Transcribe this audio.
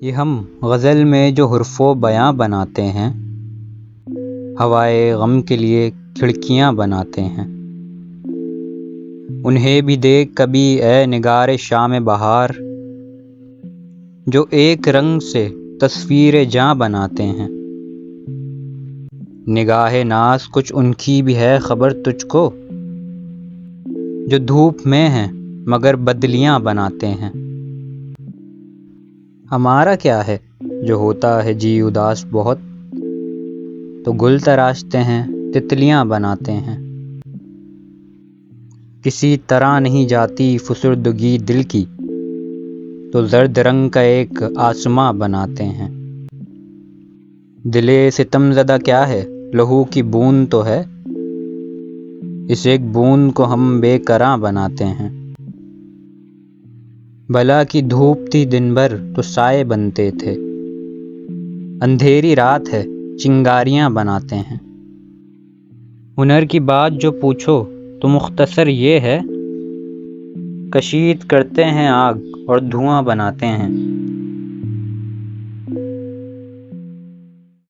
یہ ہم غزل میں جو حرف و بیاں بناتے ہیں، ہوائے غم کے لیے کھڑکیاں بناتے ہیں، انہیں بھی دیکھ کبھی اے نگار شام بہار، جو ایک رنگ سے تصویر جاں بناتے ہیں۔ نگاہ ناز کچھ ان کی بھی ہے خبر تجھ کو، جو دھوپ میں ہیں مگر بدلیاں بناتے ہیں۔ ہمارا کیا ہے جو ہوتا ہے جی اداس بہت، تو گل تراشتے ہیں تتلیاں بناتے ہیں۔ کسی طرح نہیں جاتی فسردگی دل کی، تو زرد رنگ کا ایک آسماں بناتے ہیں۔ دل ستم زدہ کیا ہے لہو کی بوند تو ہے، اس ایک بوند کو ہم بے کراں بناتے ہیں۔ بلا کی دھوپ تھی دن بھر تو سائے بنتے تھے، اندھیری رات ہے چنگاریاں بناتے ہیں۔ ہنر کی بات جو پوچھو تو مختصر یہ ہے، کشید کرتے ہیں آگ اور دھواں بناتے ہیں۔